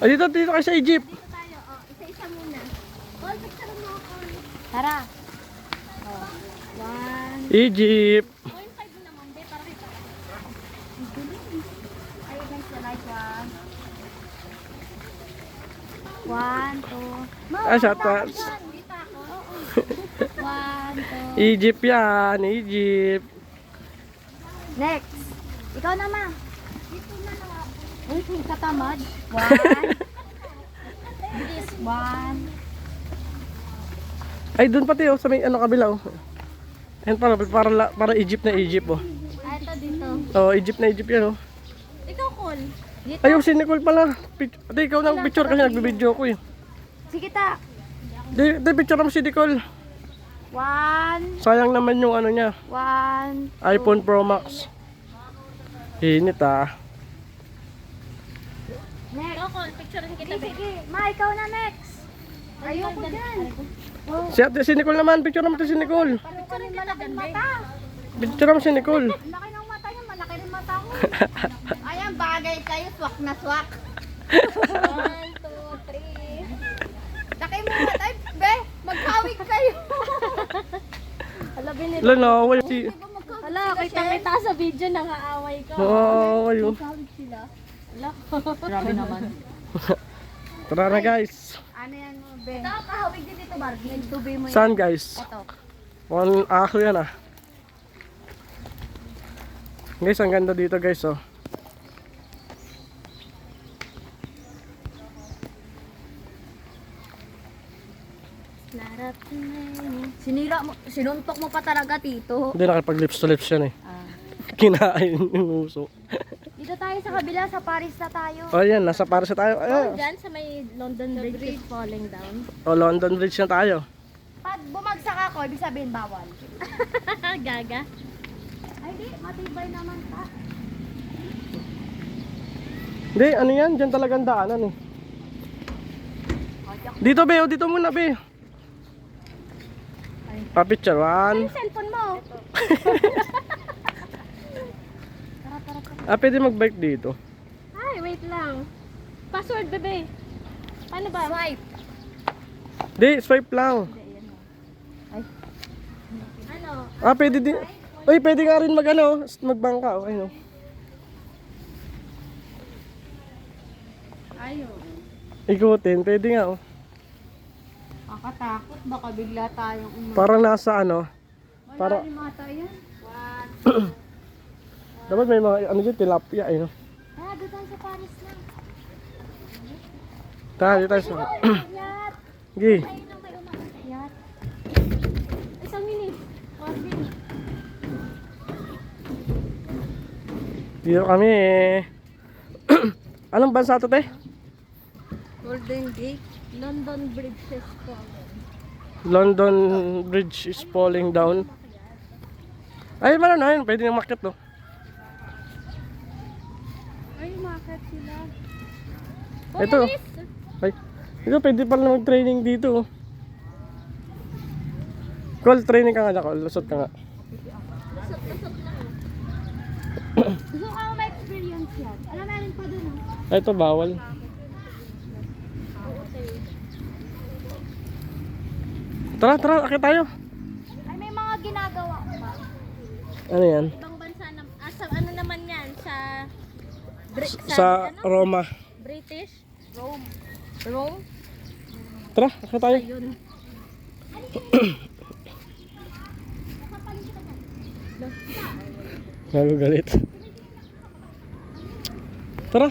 Oh, dito kayo sa Egypt. Dito tayo, oh. Isa-isa muna. Call, picture mo ako. Tara. Oh. 1. Egypt. 0.5 mo naman, be, para kita. Ay, guys, the light 1. 1, 2. Ah, shoutouts. Dito ako. 1, 2. Egypt yan, Egypt. Next. Ikaw na, ma. Dito na lang ako. Uy, kung katamad. 1. Bilis. 1. Ay, doon pati oh, sa may ano kabila oh. Ayun para Egypt na Egypt oh. Ah, ito dito. Oh, Egypt na Egypt yan oh. Ikaw, call. Ayun, si Nicole pala. Ate, ikaw nang picture kasi nagbibideo ko eh. Sige ta. Di picture mo si Nicole. 1. Sayang naman yung ano niya. 1. iPhone Pro Max. Init ah. Next. Ikaw, call. Picturean kita, be. Sige. Ma, ikaw na next. Ayoko dyan. Oh. Si Nicole naman, picture mo to si Nicole. Picture kita ng mata. Picture mo si Nicole. Laki ng mata niya, malaki rin mata ko. Ayan, bagay kayo, swak na swak. 1, 2, 3. Laki mo mata, be, maghawig kayo. Hala, binili. Wala na ako si... Hala, kita sa video, nangaaway ka. Oo, kayo. Kawig sila. Hala. Grabe naman. Tara na guys. Ano yan mo, be? Ito, kahawig din dito, Barbie. Nagtubi mo yan. Saan guys? Ito. Ako yan ah. Guys, ang ganda dito guys oh. Larap na Sinira mo, sinuntok mo pa talaga, tito. Hindi nakipag lips to lips yan eh. Ah. Kinain yung uso. Dito tayo sa kabila, sa Paris na tayo. Oh yan, nasa Paris na tayo. Oh, Ayun. dyan sa may London Bridge is falling down. Oh, London Bridge na tayo. Pag bumagsak ako, ibig sabihin bawal. Gaga. Ay di, matibay naman ta. Hindi, ano yan? Diyan talagang daanan eh. Dito be, oh, dito muna be. Pa-picture, one. Yung cellphone mo. Ah, pwede mag-bike dito. Ay, wait lang. Password, bebe. Paano ba? Swipe. Hindi, swipe lang. Ano? Ah, pwede din. Uy, pwede nga rin magbangka. Oh, ayun oh. Ayaw. Ikutin, pwede nga oh. Makatakot, baka bigla tayong Parang nasa ano. Wala Para, rin mata yan. dapat may mga, ano dyan, tilapia eh. No? Ah, doon tayo sa Paris na. Tara, dito tayo sa... Yat. Gi. Ayun ang may umakyat. Isang minute. Coffee. Dito kami eh. Anong bansa to, te? Golden Gate. London Bridge is falling. London Bridge is falling down. Ay, meron na yun. Pwede nang makit, no? Ay, umakit sila. Ito. Ay, ito, pwede pala mag-training dito. Oh. Call, training ka nga, Call. Lusot ka nga. Gusto ko may experience yan. Alam namin pa doon. Ay, ito, bawal. Tara, akit tayo. Ay, may mga ginagawa pa. Ano yan? Ibang bansa na, sa ano naman yan? Sa Roma. British? Rome. Rome? Tara, akit tayo. Ayun. Nagagalit. Tara.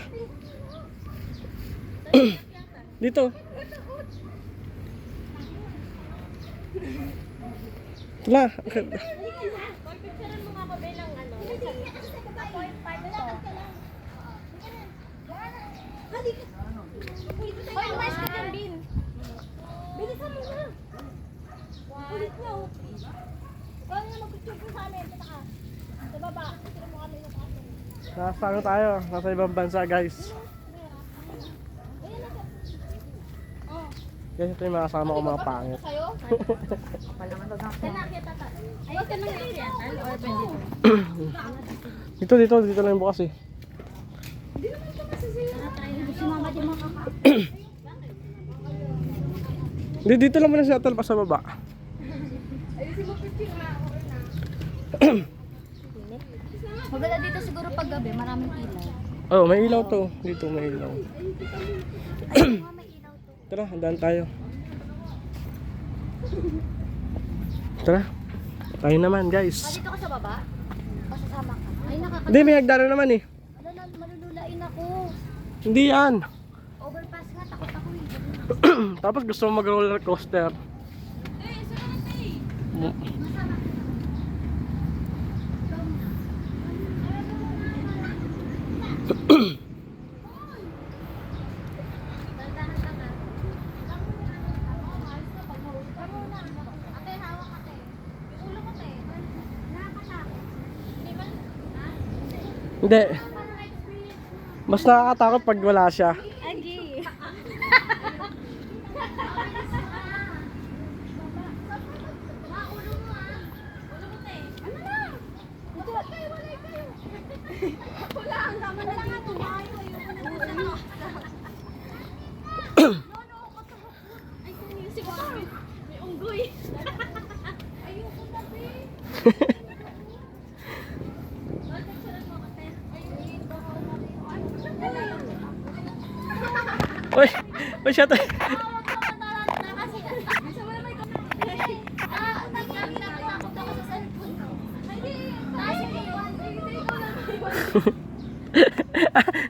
Dito. Tara. Picturean mo nga ba bilang ano? Sa point 5 to. Hoy, lumayas ka dyan, Bin. Bilisan mo na. Ulit niyo. Paano na mag-picture ko sa amin? Punta ka. Sa baba. Picture mo kami yung akin. Nasa ano tayo? Nasa ibang bansa, guys. Kasi ito yung mga kasama ko mga pangit. Sa'yo? Ayun ka nang oriental or Dito lang yung bukas eh. Si mama di makaka. Dito lang muna si Atal pa sa baba. Maganda dito siguro pag gabi, maraming ilaw. Oh, may ilaw to. Dito may ilaw. Ay, mama, may ilaw to. Tara, handaan tayo. Tara. Tayo naman, guys. Dito ka sa baba? O sasama ka? Ay, Hindi, may hagdanan naman eh. malululain ako. Hindi yan. Overpass nga, takot ako eh. Tapos gusto mo mag-roller coaster. Ate, hawak ate. Yung ulo ko te. Nakakatakot. Hindi ba? Ha? Hindi. Parang experience mo. Mas nakakatakot pag wala siya. Agi. Ulo mo ah. Ulo mo te. Ano na? Walay kayo. Wala, ang dami na lang nga tumayo. Ay, sumisip ako. May unggoy. Ayoko na, be. Bakit sarap mo, ate? Ay, baka Uy! Uy, siya to.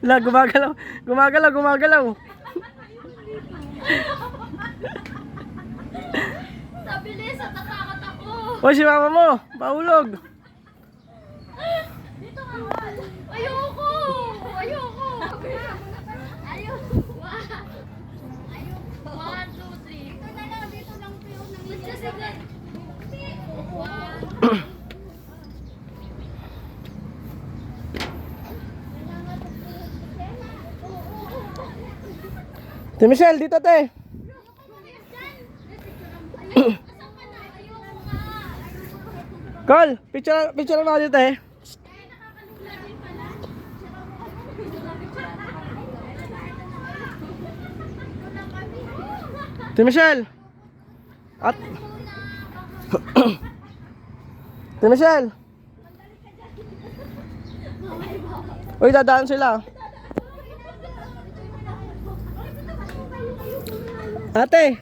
La, gumagalaw. Gumagalaw. Sabi Lisa, tatakot ako. Uy, si mama mo. Paulog. Dito ka, Wal. Ayoko. Ayoko. Ayoko. Ayoko. 1, 2, 3. Dito na lang. Dito lang po yung nangyayari. Sige. 1. Si Michelle, dito te. Call, picture mo dito eh. Si Michelle. At Si Michelle. Uy, dadaan sila. Ate.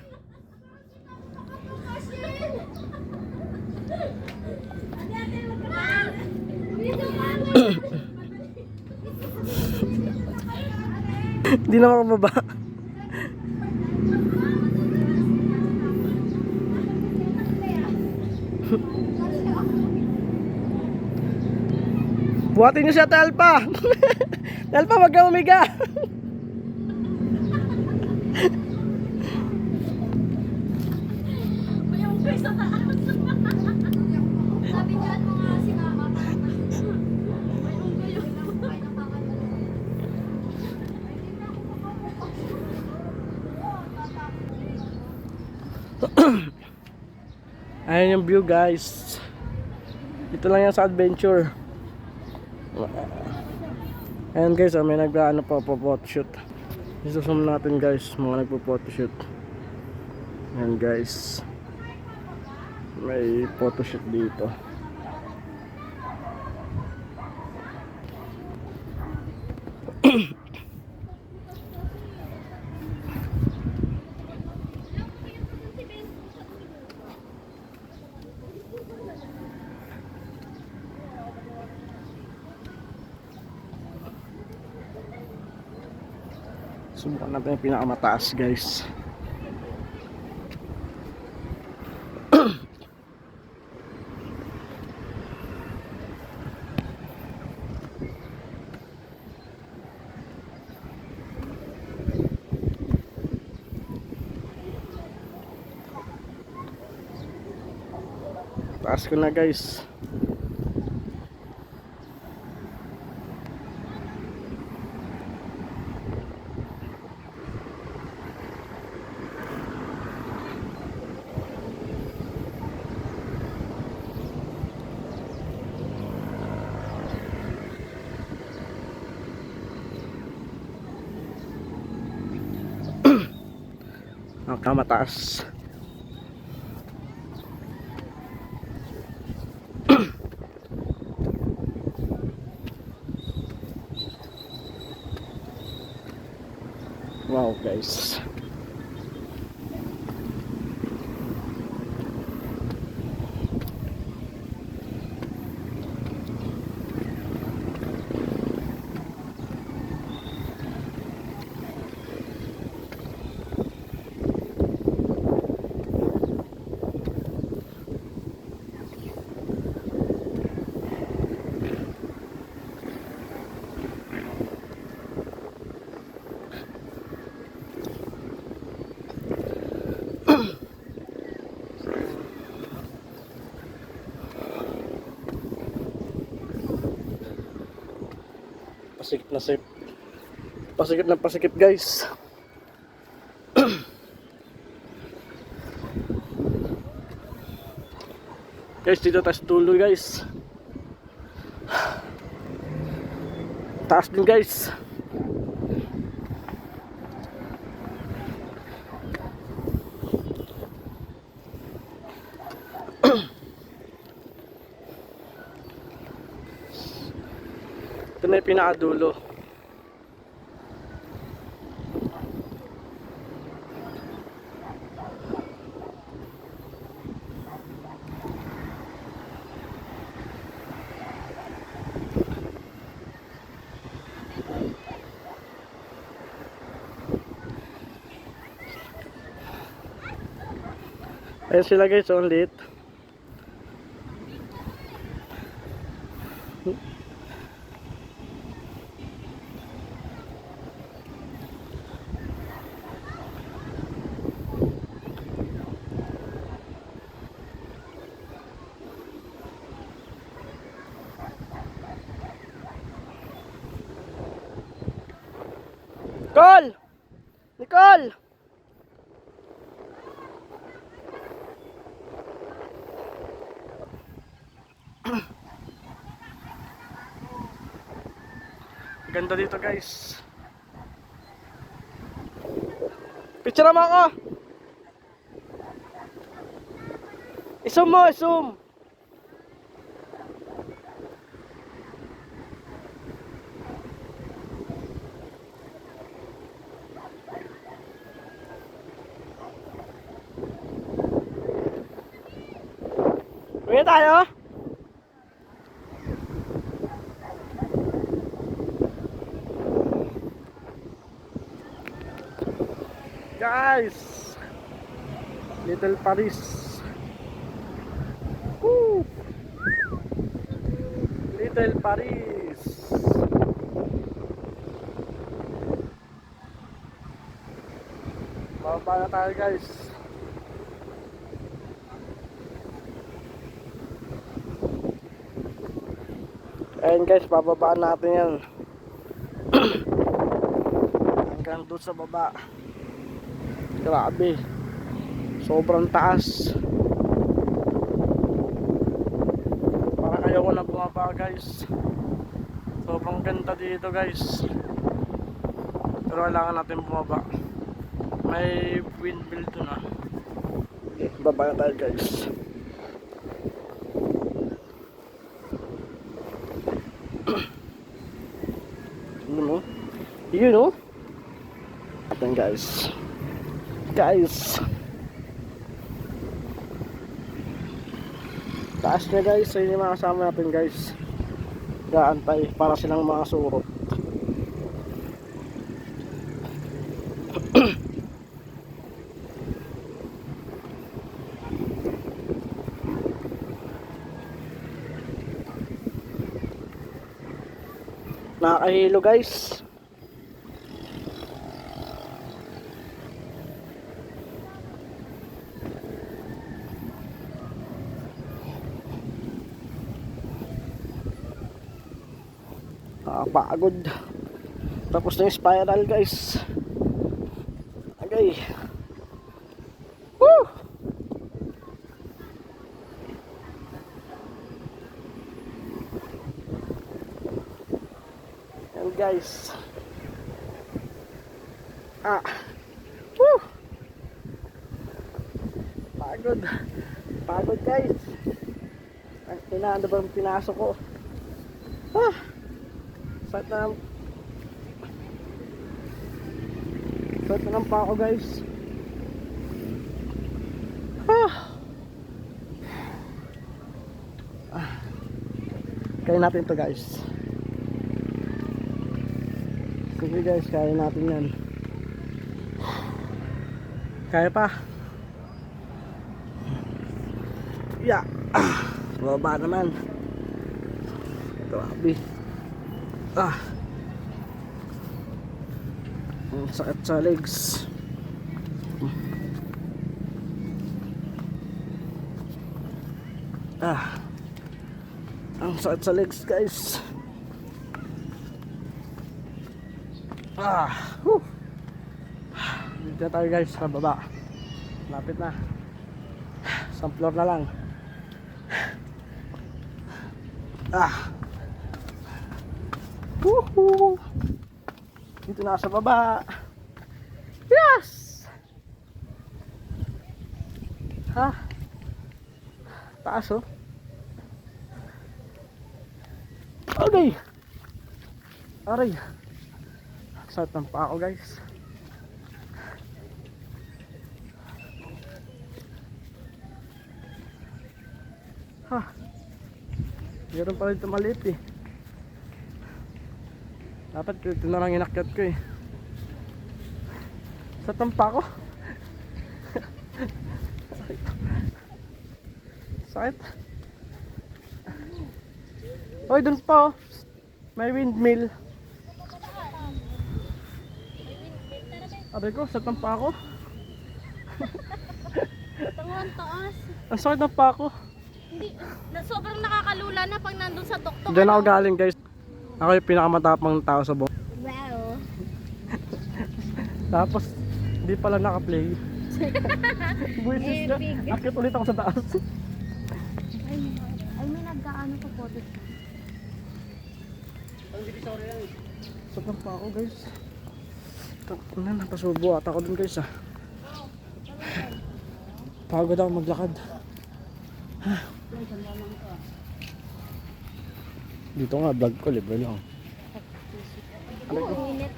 Hindi na makababa. Buhatin niyo siya, Talpa. Talpa, wag ka umiga. May unggoy sa taas. Sabi niya mo nga si mama. May unggoy yung Ayan yung view, guys. Ito lang yan sa adventure. Ayan guys, may nag-ano pa photoshoot. Isusum natin guys, mga nagpo-photoshoot. Ayan guys, may photoshoot dito. Subukan natin yung pinakamataas guys. Taas ko na guys. hanggang mataas. Wow guys. Pasikip na sip. Pasikip na pasikip guys. Guys, dito tayo sa dulo guys. Taas din guys. Ito na yung pinakadulo. Ayan sila guys, so ang liit. Nicole! Nicole! Ganda dito guys. Picture mo ako. I-zoom mo, i-zoom. Uwi tayo. Guys, Little Paris. Woo! Little Paris. Bababa na tayo guys. Ayan guys, bababaan natin yan. Hanggang doon sa baba. Grabe, sobrang taas. Parang ayaw ko na bumaba guys. Sobrang ganda dito guys. Pero kailangan natin bumaba. May windmill doon ah. Okay, baba na tayo guys. Yun o. Ayan guys. Guys, taas na guys. Ayun yung mga kasama natin guys. Gaantay para silang mga surot. Nakakahilo guys. Nakapagod. Tapos na yung spiral guys. Okay. Woo! Yan guys. Woo! pagod. Pagod guys. Ang ano ba yung pinasok ko? Ah! Sakit na ng pa ako guys. Ah! Kaya natin to guys. Sige guys, kaya natin yan. Kaya pa. Yeah. Baba naman. Grabe. Ang sakit sa legs. Ang sakit sa legs guys. Whew. Dito na tayo guys sa baba. Lapit na. Isang floor na lang. Woohoo! Dito na sa baba. Yes! Taas oh. Okay. Aray. Sakit ng paa ko guys. Meron pa rin ito maliit eh. Dapat ito na lang inakyat ko eh. Sa tampa ko. Sakit. Hoy, dun pa oh. May windmill. Aray ko, sa tampa ko. Tanguan taas. Ang sakit ng paa ko. Hindi, sobrang nakakalula na pag nandun sa tuktok. Diyan ako galing guys. Ako yung pinakamatapang tao sa buong. Wow. Tapos, hindi pala naka-play. Buwisis niya. Epic. Akit ulit ako sa taas. Ay, may nagkaano ko po. Sa tampa ako guys. Napasubo ata ako dun guys ah. Pagod ako maglakad. Dito nga vlog ko, libre niyo. Init.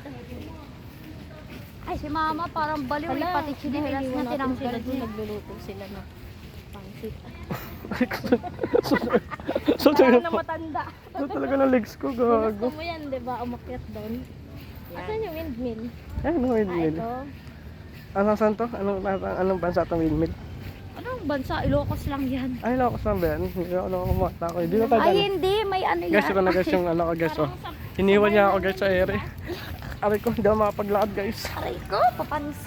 Ay, si mama parang baliw. Pati chinihilas na tinanggal. Nagluluto sila na pangsit. So Parang na matanda. talaga ng legs ko, gago. Gusto mo yan, di ba? Umakyat doon. Asan yung windmill? Ano windmill? Ito. Ano saan to? Anong bansa itong windmill? Anong bansa? Ilocos lang yan. Ay, loko saan ba yan? Ano kumata ko. Hindi na tayo Ay, dali. hindi. May ano yan. Guys, ko na guys yung ano ko guys oh. Hiniwan niya ako guys sa ere. Aray ko, hindi ako makapaglakad guys. Aray ko, papanis.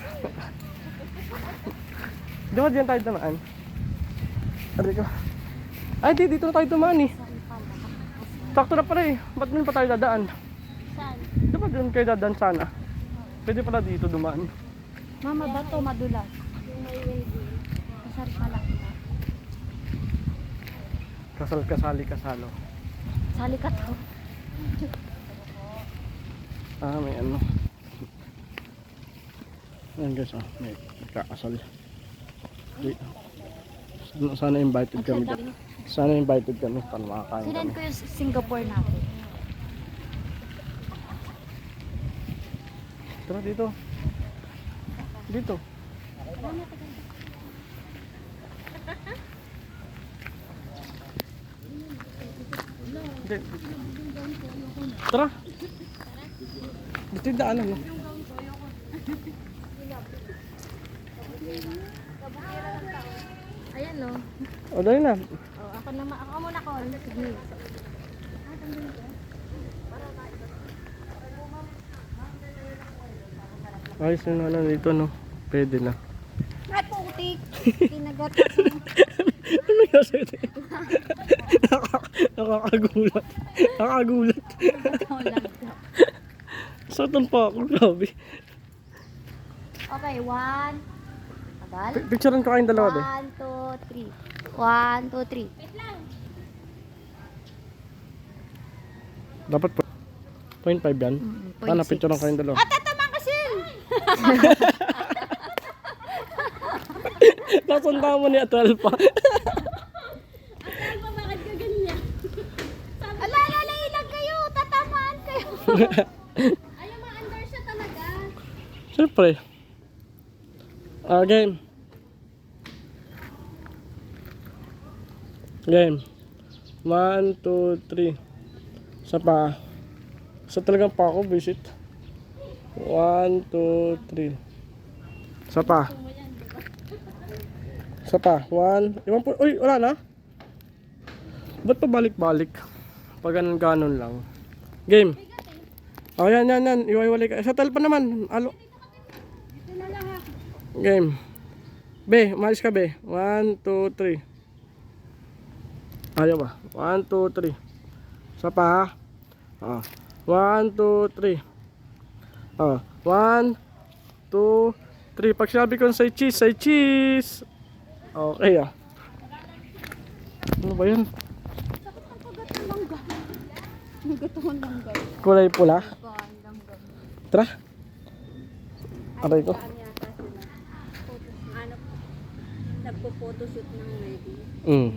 Di ba diyan tayo dumaan? Aray ko. Ay, dito na tayo dumaan eh. Sakto na pala eh. Ba't doon pa tayo dadaan? Saan? Di ba doon kayo dadaan sana? Pwede pala dito dumaan. Mama, bato madulas. Yung may windmill. Kasar pala. Kasal-kasali kasalo. Salikat ko. May ano. Ayan guys oh. May kakasal. Sana invited kami. Sana invited kami para makakain Sinan kami. ko yung Singapore natin. Tara dito. Dito. Hindi. Tara. Dito yung daanan no? Ayan no. O dahil na. Oh, ako muna ko. Sige. Ayos na ano dito no. Pwede na. Ay, putik. Kinagat ako. Ano yung sa'yo? Nakakagulat. Nakakagulat. Satan pa ako, grabe. Okay, 1. Tagal. Picturean ko kayong dalawa be. 1, 2, 3. 1, 2, 3. Wait lang. Dapat po. 0.5 yan. Paano picturean kayong dalawa? At ito mga kasil! Nasunta mo ni Atuel pa. Ang pa bakit ka ganyan? Ala, ilang kayo. Tatamaan kayo. Ayaw ma-under siya talaga. Siyempre. Game. Game. 1, 2, 3. Isa pa. Isa talagang pa ako, visit. 1, 2, 3. Isa pa. Isa pa. 1. Iwan po. Uy, wala na. Ba't pa balik-balik? Pag ganon lang. Game. Oh, yan. Iwaiwalay ka. Sa pa naman. Alo. Game. Be, umalis ka be. 1, 2, 3. Ayaw ba? 1, 2, 3. Isa pa ha. 1, 2, 3. 1, 2, 3. Pag sinabi ko say cheese. Okay ah. Ano ba yun? Nagatuhan lang guys. Kulay pula. Tara. Aray ko. Nagpo-photoshoot ng wedding. Mm.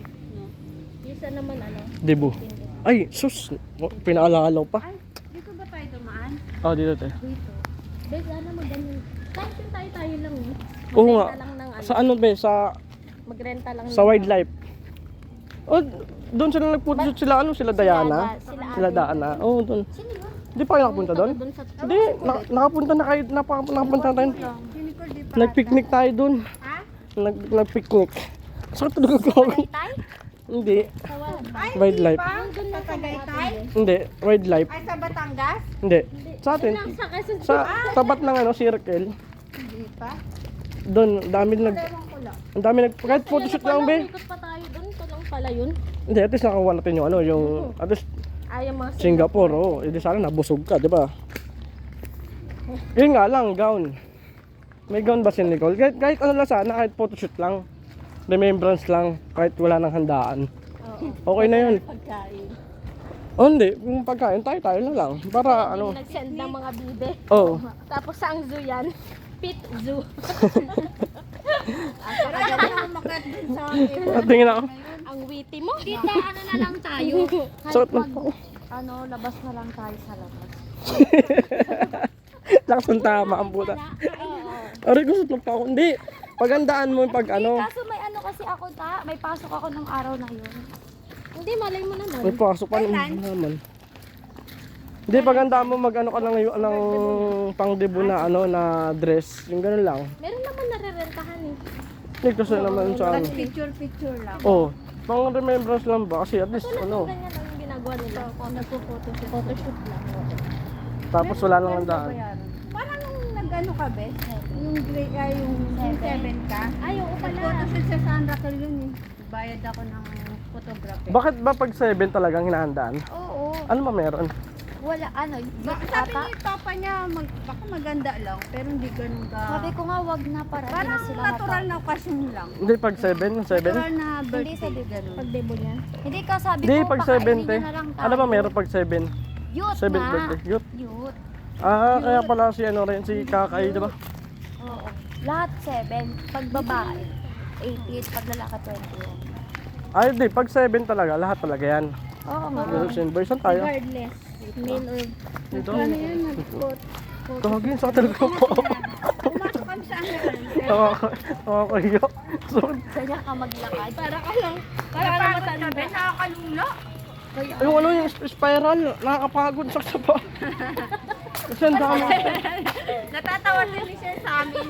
Isa naman Debo. Ay, sus. Pinaalalaw pa. Ay, dito ba tayo dumaan? Oh, dito tayo. dito. Bes, ano mo ganyan? Kahit yung tayo lang eh. Oo nga. Magrenta lang ng Sa ano be? Magrenta lang Sa wildlife. Oh, doon sila nagputusot sila sila Diana. Sila Dana. Oh, doon. Sino yun? Hindi pa kayo nakapunta doon? Doon sa Hindi, nakapunta na kayo, nakapunta na tayo. Sinikol di pa. Nagpicnic tayo doon. Ha? Nagpicnic. Saan tulog ako? Tay? Hindi. Sa wala. Ay, Wildlife. di ba? Sa Tagaytay? Hindi, wildlife. Ay, sa Batangas? Hindi. Sa atin. Lang sa Quezon Sa tabat ng circle. Hindi pa. Doon, dami Ewan ko lang. ang dami kahit photoshoot lang be. Ikot pa tayo doon. Ito lang pala yun. Hindi, at least nakakuha natin yung yung at least Ay, yung mga Singapore, oh. Hindi sana nabusog ka, di ba? Yun nga lang, gown. May gown ba si Nicole? Kahit ano lang sana, kahit photoshoot lang. Remembrance lang, kahit wala nang handaan. Okay na yun. pagkain. Oh, hindi. Yung pagkain, tayo na lang. Para ano. Nag-send ng mga bibe. Oh. Tapos sa ang zoo yan. Pit Zoo. Parang ako makat din sa akin. Tingin ako. Ang witty mo. Dito, ano na lang tayo. Suot na po. Ano, labas na lang tayo sa labas. Lakas ng tama ang puta. Aray, gusto na pa ako. Hindi. Pagandaan mo yung pag ano. Kaso may ano kasi ako may pasok ako ng araw na yun. Hindi, malay mo naman. May pasok pa naman. Hindi, pagandaan mo mag ano ka ng pang debut na na dress. Yung ganun lang. Meron naman narerentahan eh. Hindi kasi naman sa ano. Picture lang. Oh, pang remembrance lang ba? Kasi at least ano. Ganyan lang yung ginagawa nila. Kung nagpo-photoshoot lang. Tapos wala lang handaan. Parang nag-ano ka, Bes? Yung grade, yung 7 ka? Ay, oo pala. Nag-photoshoot sa Sandra Cal yun eh. Bayad ako ng photography. Bakit ba pag 7 talagang hinahandaan? Oo. Ano ba meron? Wala, ano, sabi ni Papa niya, baka maganda lang, pero hindi ganun ka. Sabi ko nga, wag na para parang na sila natural na occasion lang. Hindi pag 7? Natural na birthday, ganun. Pag-debo niya. Hindi ka, sabi Hindi ko, pag 7 Ano ba meron pag 7? Youth 7th na. birthday. Youth. Youth. Ah, kaya pala si ano rin, si Kakay, di ba? Oo. Lahat 7. Pag babae, 18. Pag lalaki, 21. Ay, di, pag 7 talaga, lahat talaga yan. Oo nga. Girls and boys, saan tayo? Regardless. Male or... Dito. Ano yan, nag-quote. Tawagin sa talaga po. Pumasok kami sa ano. Nakakayo. So, Kaya ka maglakad. Para ka lang matanda. Nakakalulo. yung ano yung spiral, nakakapagod sa pa. Kasi ang dami. Natatawa si Michelle sa amin.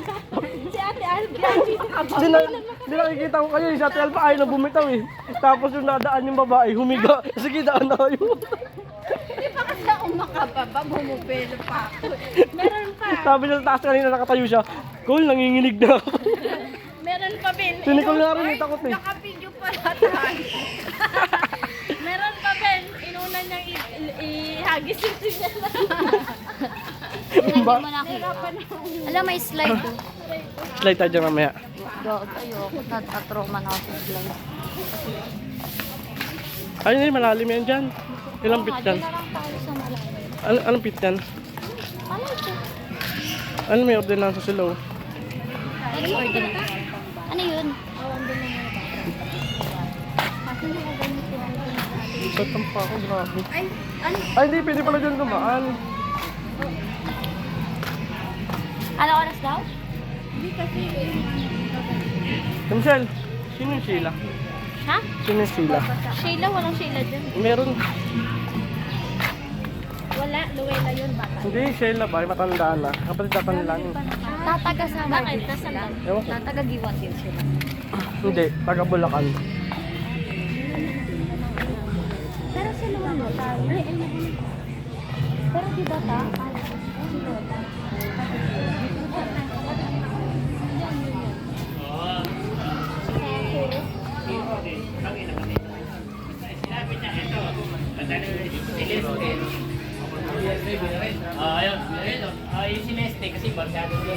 Si Ate Alvin. Di nakikita ko kayo, sa Ate Alba ayaw na bumitaw eh. Tapos yung nadaan yung babae, humiga. Sige, daan na kayo. Hindi pa kasi ako makababa, bumubelo pa ako. Meron pa. Sabi niya sa taas kanina nakatayo siya, Cole, nanginginig na ako. Meron pa, Ben. Si Nicole na rin, takot eh. Nakapidyo pala tayo. Meron pa, Ben. Inuna niyang ihagis yung signal. Ba? Alam, may slide doon. Slide tayo dyan mamaya. Ayoko, natatroma na ako sa slide. Ay, hindi, malalim yan dyan. Ilang feet yan? Diyan na lang tayo sa malalim. Anong feet yan? Ano ito? Ano may ordinansa sila oh? Ordinance. Ano yun? Oo, andun na muna ba? Kasi hindi ko ganito natin. Sa tampa ako, grabe. Ay, ano? Ay, hindi, pwede pala dyan dumaan. Ano oras daw? Hindi kasi Michelle, sino yung Sheila? Ha? Sino yung Sheila? Sheila? Walang Sheila dyan. Meron. Wala, Luwela yun, bata. Hindi, Sheila ba? Matandaan na. Kapatid na kanila. Tataga sa bakit? Nasaan lang? Ewan ko. Tataga Giwan din sila. Hindi, taga Bulacan. Pero si Lolo, pero di ba ta? Ayun. Yung sineste kasi barkado doon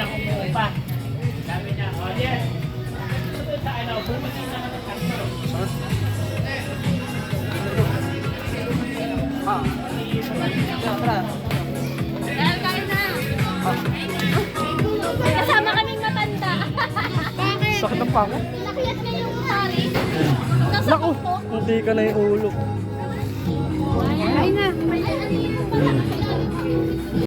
ako pumunta. Sabi niya, oh yes. Doon sa ano, bumati na ng customer. Kasama kaming matanda. Bakit? Sakit ang pako. Nakiyat niya yung sari. Nasa Naku, kuko. hindi ka na yung ulo. ay na. May ano yung pala.